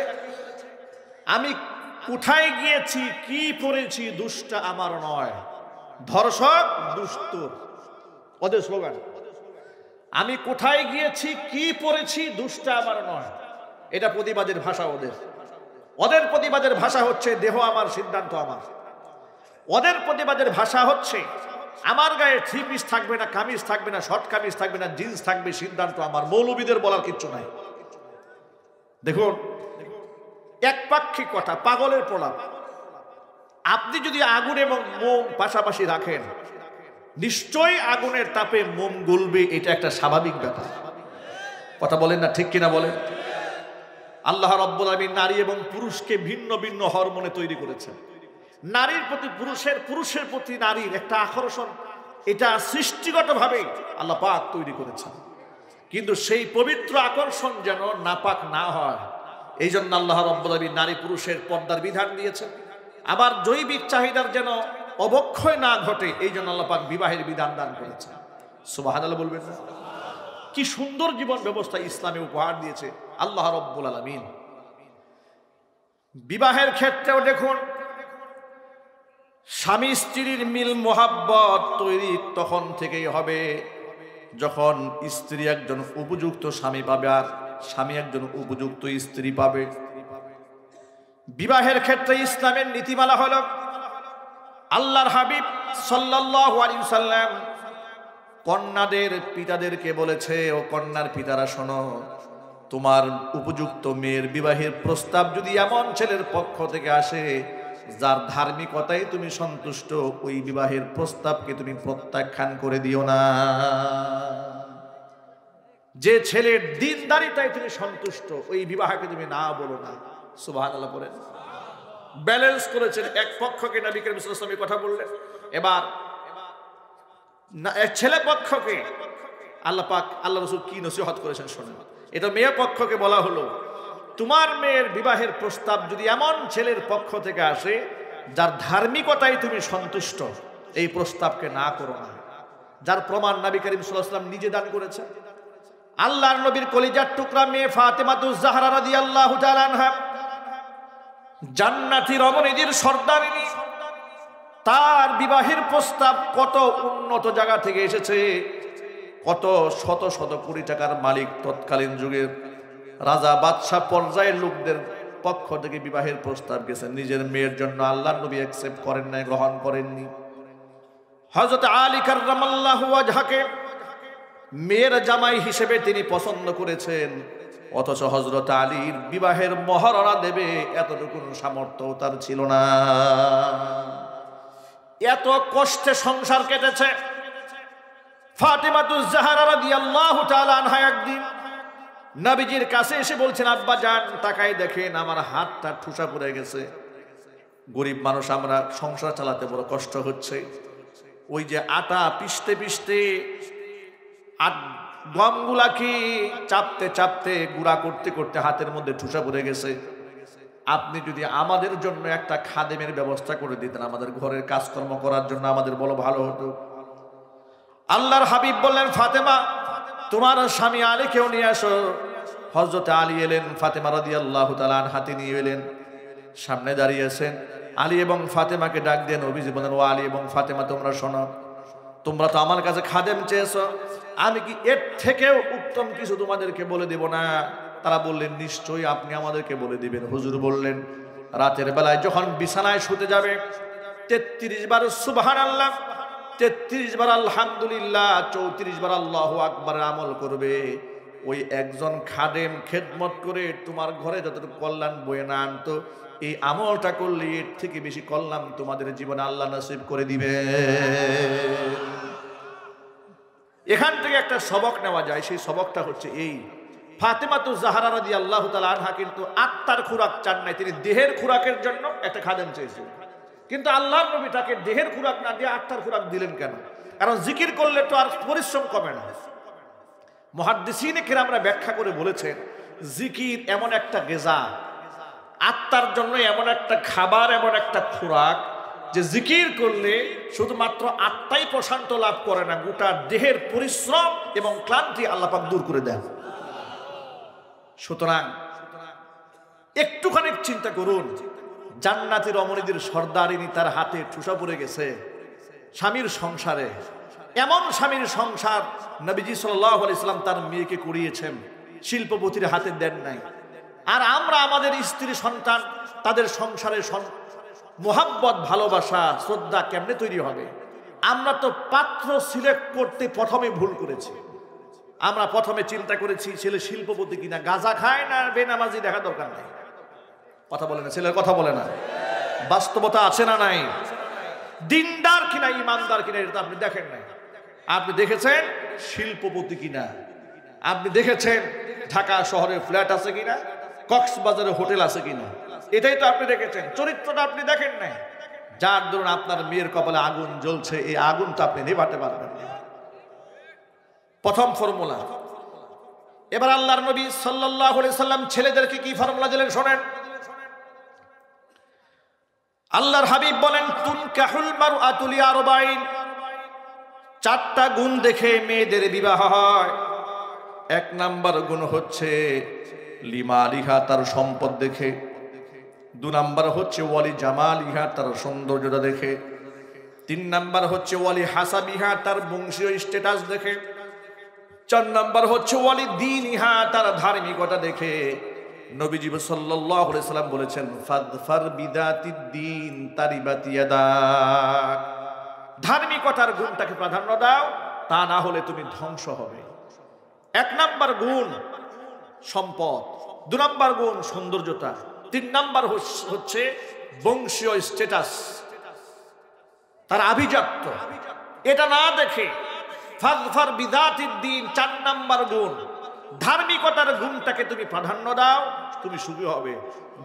Speaker 1: আমি কোথায় গিয়েছি, কি পড়েছি, দুষ্টা আমার নয়, ধর্ষক দুষ্টুর, ওদের স্লোগান। আমি কোথায় গিয়েছি, কি পড়েছি, দুষ্টা আমার নয়, এটা প্রতিবাদের ভাষা ওদের। ওদের প্রতিবাদের ভাষা হচ্ছে দেহ আমার, সিদ্ধান্ত আমার। ওদের প্রতিবাদের ভাষা হচ্ছে আমার গায়ে থ্রি পিস থাকবে না, কামিজ থাকবে না, শর্ট কামিজ থাকবে না, জিন্স থাকবে, সিদ্ধান্ত আমার। মৌলবীদের বলার কিচ্ছু নাই। দেখুন, একপাক্ষিক কথা, পাগলের প্রলাপ। আপনি যদি আগুন এবং মোম পাশাপাশি রাখেন, নিশ্চয়ই আগুনের তাপে মোম গলবে, এটা একটা স্বাভাবিক ব্যাপার। কথা বলেন না, ঠিক কিনা বলেন? আল্লাহ রাব্বুল আলামিন নারী এবং পুরুষকে ভিন্ন ভিন্ন হরমোনে তৈরি করেছেন। নারীর প্রতি পুরুষের, পুরুষের প্রতি নারীর একটা আকর্ষণ, এটা সৃষ্টিগতভাবে আল্লাহ পাক তৈরি করেছেন। কিন্তু সেই পবিত্র আকর্ষণ যেন নাপাক না হয়, এই জন্য আল্লাহ রাব্বুল আলামিন নারী পুরুষের পর্দার বিধান দিয়েছেন। আবার জৈবিক চাহিদার যেন অবক্ষয় না ঘটে, এই জন্য আল্লাহ পাক বিবাহের বিধান দান করেছেন। সুবহানাল্লাহ বলবেন না? কি সুন্দর জীবন ব্যবস্থা ইসলামে উপহার দিয়েছে আল্লাহ রাব্বুল আলামিন। বিবাহের ক্ষেত্রেও দেখুন, স্বামী স্ত্রীর মিল মোহাব্বত তৈরি তখন থেকেই হবে যখন স্ত্রী একজন উপযুক্ত স্বামী পাবে আর স্বামী একজন উপযুক্ত স্ত্রী পাবে। বিবাহের ক্ষেত্রে ইসলামের নীতিমালা হলো, আল্লাহর হাবিব সাল্লাল্লাহু আলাইহি ওয়াসাল্লাম কন্যাদের পিতাদেরকে বলেছে, ও কন্যার পিতারা শোনো, তোমার উপযুক্ত মেয়ের বিবাহের প্রস্তাব যদি এমন ছেলের পক্ষ থেকে আসে যার ধার্মিকতায় তুমি সন্তুষ্ট, ওই বিবাহের প্রস্তাবকে তুমি প্রত্যাখ্যান করে দিও না। যে ছেলের দিনদারিতায় তুমি সন্তুষ্ট, ওই বিবাহকে তুমি না বলো না। সুবহানাল্লাহ বলেন। ব্যালেন্স করেছেন, এক পক্ষকে নবী করিম সাল্লাল্লাহু আলাইহি ওয়াসাল্লাম কথা বললেন, এবার ছেলে পক্ষকে আল্লাহ পাক, আল্লাহ রাসূল কি নসিহত করেছেন শোনেন। এটা মেয়ে পক্ষকে বলা হলো, তোমার মেয়ের বিবাহের প্রস্তাব যদি এমন ছেলের পক্ষ থেকে আসে যার ধার্মিকতায় তুমি সন্তুষ্ট, এই প্রস্তাবকে না করো না। যার প্রমাণ নবী করিম সাল্লাল্লাহু আলাইহি ওয়াসাল্লাম নিজে দান করেছেন। আল্লাহর নবীর কলিজার টুকরা মেয়ে ফাতেমাতুজ জাহরা রাদিয়াল্লাহু তাআলা আনহা, জান্নাতি রমণীদের সর্দারিনী, তার বিবাহের প্রস্তাব কত উন্নত জায়গা থেকে এসেছে, কত শত শত কোটি টাকার মালিক তৎকালীন যুগের রাজা বাদশাহ পর্যায়ের লোকদের পক্ষ থেকে বিবাহের প্রস্তাব গেছে। নিজের মেয়ের জন্য আল্লাহর নবী অ্যাকসেপ্ট করেন নাই, গ্রহণ করেননি। হযরত আলী কাররামাল্লাহু ওয়াজহাকে মেয়ের জামাই হিসেবে তিনি পছন্দ করেছেন, অথচ হযরত আলীর বিবাহের মহারণা দেবে এতটুকু সামর্থ্য তার ছিল না। এত কষ্টে সংসার কেটেছে। ফাতেমাতুজ জাহরা রাদিয়াল্লাহু তাআলা আনহা একদিন নবীজির কাছে এসে বলছেন, আব্বা জান তাকায় দেখেন আমার হাতটা ঠুসা পড়ে গেছে, গরিব মানুষ আমরা, সংসার চালাতে বড় কষ্ট হচ্ছে। ওই যে আটা পিষতে পিষতে গমগুলাকে চাপতে চাপতে গুঁড়া করতে করতে হাতের মধ্যে ঠুসা পড়ে গেছে। আপনি যদি আমাদের জন্য একটা খাদেমের ব্যবস্থা করে দিতেন, আমাদের ঘরের কাজকর্ম করার জন্য, আমাদের বলো ভালো হতো। আল্লাহর হাবিব বললেন, ফাতেমা তোমার স্বামী আলীকেও নিয়ে আসো। হযরত আলী এলেন, ফাতেমা রাদিয়াল্লাহু তাআলা আনহাকে নিয়ে এলেন, সামনে দাঁড়িয়েছেন। আলী এবং ফাতেমাকে ডাক দেন। নবীজি বলেন, ও আলী এবং ফাতেমা তোমরা শোনো, তোমরা তো আমার কাছে খাদেম চেয়েছো, আমি কি এর থেকেও উত্তম কিছু তোমাদেরকে বলে দেব না? তারা বললেন, নিশ্চয়ই আপনি আমাদেরকে বলে দিবেন। হুজুর বললেন, রাতের বেলায় যখন বিছানায় শুতে যাবে 33 বার সুবহানাল্লাহ, 33 বার আলহামদুলিল্লাহ, 34 বার আল্লাহু আকবার আমল করবে। ওই একজন খাদেম খেদমত করে তোমার ঘরে যতটুকু কল্যাণ বয়ে না আনতো, এই আমলটা করলে এর থেকে বেশি কল্যাণ তোমাদের জীবনে আল্লাহ নসিব করে দিবে। এখান থেকে একটা সবক নেওয়া যায়, সেই সবকটা হচ্ছে এই, ফাতেমাতু জাহরা রাদিয়াল্লাহু তাআলা আনহা কিন্তু আত্মার খোরাক চান নাই, তিনি দেহের খোরাকের জন্য একটা খাদেম চেয়েছেন। কিন্তু আল্লাহর নবী তাকে দেহের খোরাক না দিয়ে আত্মার খোরাক দিলেন কেন? কারণ জিকির করলে তো আর পরিশ্রম কমে না। মুহাদ্দিসিনে কিরামরা ব্যাখ্যা করে বলেছেন, জিকির এমন একটা গিজা, আত্মার জন্য এমন একটা খাবার, এমন একটা খোরাক, যে জিকির করলে শুধুমাত্র আত্মাই প্রশান্ত লাভ করে না, গোটা দেহের পরিশ্রম এবং ক্লান্তি আল্লাহ পাক দূর করে দেন। সুতরাং একটুখানি চিন্তা করুন, জান্নাতি রমণীদের সর্দারিনী তার হাতে ঠুসা পড়ে গেছে স্বামীর সংসারে। এমন স্বামীর সংসার নবীজি সাল্লাল্লাহু আলাইহি সাল্লাম তার মেয়েকে করিয়েছেন, শিল্পপতির হাতে দেন নাই। আর আমরা আমাদের স্ত্রী সন্তান তাদের সংসারে মোহাব্বত, ভালোবাসা, শ্রদ্ধা কেমনে তৈরি হবে? আমরা তো পাত্র সিলেক্ট করতে প্রথমে ভুল করেছি। আমরা প্রথমে চিন্তা করেছি ছেলে শিল্পপতি কিনা, গাঁজা খায় না বেনামাজি, দেখা দরকার নাই। কথা বলে না, ছেলের কথা বলে না, বাস্তবতা আছে না নাই? দিনদার কিনা, ইমানদার কিনা, এটা আপনি দেখেন নাই। আপনি দেখেছেন শিল্পপতি কিনা, আপনি দেখেছেন ঢাকা শহরে ফ্ল্যাট আছে কিনা, কক্সবাজারে হোটেল আছে কিনা, এটাই তো আপনি দেখেছেন। চরিত্রটা আপনি দেখেন নাই। যার ধরুন আপনার মেয়ের কপালে আগুন জ্বলছে, এই আগুনটা আপনি নেভাতে পারবেন না। প্রথম ফর্মুলা। এবার আল্লাহর নবী সাল্লাল্লাহু আলাইহি সাল্লাম ছেলেদেরকে কি ফর্মুলা দিলেন শোনেন। আল্লাহর হাবিব বলেন, তুনকাহুল মারআতু লিআরবাইন, 4টা গুণ দেখে মেয়েদের বিবাহ হয়। 1 নাম্বার গুণ হচ্ছে লিমালিহা, তার সম্পদ দেখে। 2 নাম্বার হচ্ছে ওয়ালি জামালিহা, তার সৌন্দর্যতা দেখে। 3 নাম্বার হচ্ছে ওয়ালি হাসাবিহা, তার বংশীয় স্ট্যাটাস দেখে। 4 নাম্বার হচ্ছে ওয়ালি দীনিহা, তার ধার্মিকতা দেখে। নবীজি সাল্লাল্লাহু আলাইহি সাল্লাম বলেছেন, ফাদফার বিদাতিদ দ্বীন তারিবাত ইয়াদাক, ধার্মিকতার গুণটাকে প্রাধান্য দাও, তা না হলে তুমি ধ্বংস হবে। 1 নাম্বার গুণ সম্পদ, 2 নাম্বার গুণ সৌন্দর্যতা, 3 নাম্বার হচ্ছে বংশীয় স্ট্যাটাস, তার আভিজাত্য। এটা না দেখে ফাদফার বিদাতিদ দ্বীন, 4 নাম্বার গুণ ধার্মিকতার গুণটাকে তুমি প্রাধান্য দাও, তুমি সুখী হবে।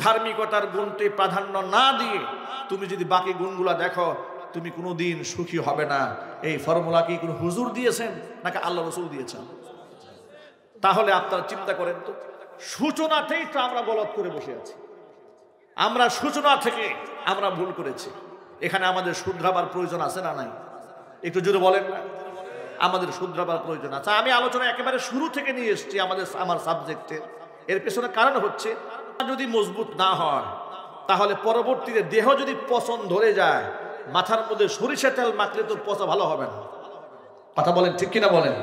Speaker 1: ধার্মিকতার গুণটি প্রাধান্য না দিয়ে তুমি যদি বাকি গুণগুলা দেখো, তুমি কোনোদিন সুখী হবে না। এই ফর্মুলা কি কোনো হুজুর দিয়েছেন নাকি আল্লাহ রাসূল দিয়েছেন? তাহলে আপনারা চিন্তা করেন তো, সূচনাতেই তো আমরা গলত করে বসে আছি। আমরা সূচনা থেকে আমরা ভুল করেছি। এখানে আমাদের শুধরাবার প্রয়োজন আছে না নাই? একটু জোরে বলেন না, আমাদের শুধরাবার প্রয়োজন আছে। আমি আলোচনা একেবারে শুরু থেকে নিয়ে এসেছি আমার সাবজেক্টে। এর পেছনে কারণ হচ্ছে, যদি মজবুত না হয় তাহলে পরবর্তীতে দেহ যদি পচন ধরে যায়, মাথার মধ্যে সরিষা তেল মাখলে তো পচা ভালো হবে না। কথা বলেন ঠিক কিনা বলেন?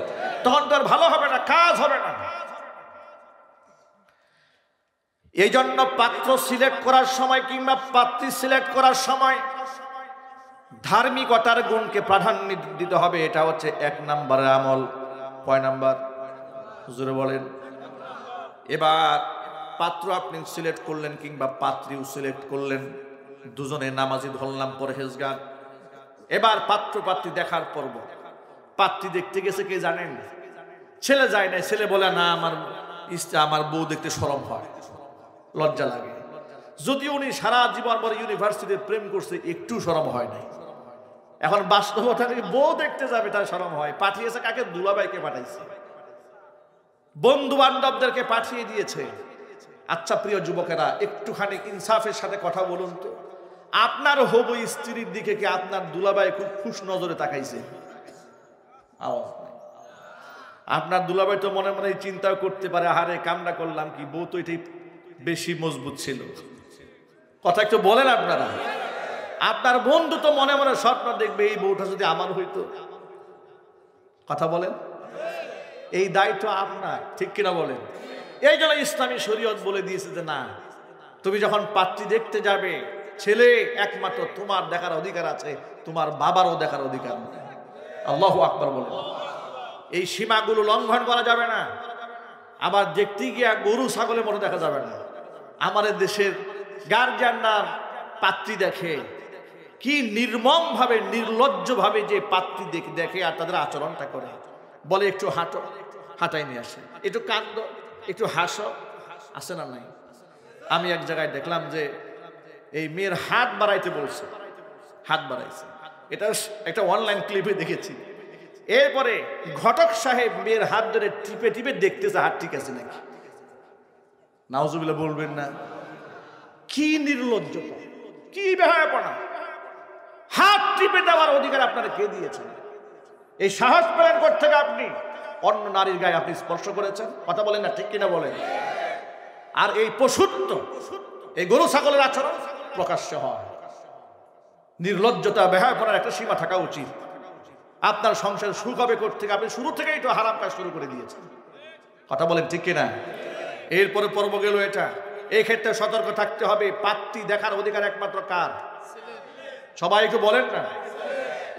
Speaker 1: তখন তো আর ভালো হবে না, কাজ হবে না। এই জন্য পাত্র সিলেক্ট করার সময় কিংবা পাত্রী সিলেক্ট করার সময় ধার্মিকতার গুণকে প্রাধান্য দিতে হবে। এটা হচ্ছে 1 নাম্বারের আমল। কয় নাম্বার? জোরে বলেন। এবার পাত্র আপনি সিলেক্ট করলেন কিংবা পাত্রীও সিলেক্ট করলেন, দুজনে নামাজি ধরলাম, পরহেজগার। এবার পাত্র পাত্রী দেখার পর্ব। পাত্রী দেখতে গেছে কে জানেন? ছেলে যায় না। ছেলে বলে, না আমার বউ দেখতে শরম হয়, লজ্জা লাগে। যদি উনি সারা জীবন পরে ইউনিভার্সিটিতে প্রেম করছে, একটু শরম হয় নাই। এখন বাস্তবতা বউ দেখতে যাবে, তার শরম হয়। পাঠিয়েছে কাকে? দুলাভাইকে পাঠাইছে, বন্ধু বান্ধবদেরকে পাঠিয়ে দিয়েছে। আচ্ছা প্রিয় যুবকেরা, একটুখানি ইনসাফের সাথে কথা বলুন তো, আপনার হবু স্ত্রীর দিকে কি আপনার দুলাভাই খুব খুশ নজরে তাকাইছে? আপনার দুলাভাই তো মনে মনে চিন্তাও করতে পারে, আহারে কামনা করলাম কি, বউ তো এটাই বেশি মজবুত ছিল। কথা একটু বলেন আপনারা। আপনার বন্ধু তো মনে মনে স্বপ্ন দেখবে, এই বউটা যদি আমার হইতো। কথা বলেন। এই দায়িত্ব আপনার, ঠিক কিনা বলেন? এই জন্য ইসলামী শরীয়ত বলে দিয়েছে যে না, তুমি যখন পাত্রী দেখতে যাবে, ছেলে একমাত্র তোমার দেখার অধিকার আছে, তোমার বাবারও দেখার অধিকার নেই। আল্লাহু আকবার বলেন। এই সীমাগুলো লঙ্ঘন করা যাবে না। আবার দেখতে গিয়া গরু ছাগলের মতো দেখা যাবে না। আমাদের দেশের গার্জিয়ানরা পাত্রী দেখে, কি নির্মমভাবে নির্লজ্জভাবে যে পাত্রী দেখে আর তাদের আচরণটা করে, বলে একটু হাঁটো, হাঁটাই নিয়ে আসে, একটু কাঁদো, একটু হাসো, আসে না নাই? আমি এক জায়গায় দেখলাম যে এই মেয়ের হাত বাড়াইতে বলছে, হাত বাড়াইছে, এটা একটা অনলাইন ক্লিপে দেখেছি। এরপরে ঘটক সাহেব মেয়ের হাত ধরে টিপে টিপে দেখতেছে হাত ঠিক আছে নাকি। নাউজুবিল্লাহ বলবেন না? কি নির্লজ্জতা, কি বেহায়াপনা! হাত টিপে দেওয়ার অধিকার আপনারা কে দিয়েছেন? এই সাহস পেলেন কোত্থেকে? আপনি অন্য নারীর গায়ে আপনি স্পর্শ করেছেন, কথা বলেন না, ঠিক কিনা বলেন? আর এই পশুত্ব, এই গরু ছাগলের আচরণ প্রকাশ্য হয়। নির্লজ্জতা, বেহায়াপনার একটা সীমা থাকা উচিত। আপনার সংসার সুখ হবে কোত্থেকে? আপনি শুরু থেকেই তো হারাম কাজ শুরু করে দিয়েছেন, কথা বলেন ঠিক কিনা? এরপরে পর্ব গেল এটা। এই ক্ষেত্রে সতর্ক থাকতে হবে, পাত্রী দেখার অধিকার একমাত্র কার? সবাই একটু বলেন না,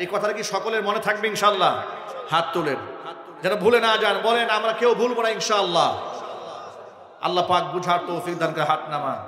Speaker 1: এই কথাটা কি সকলের মনে থাকবে ইনশাআল্লাহ? হাত তোলেন যেন ভুলে না যান। বলেন, আমরা কেউ ভুলবো না ইনশাআল্লাহ। আল্লাহ পাক বুঝার তৌফিক দান করে। হাত নামান।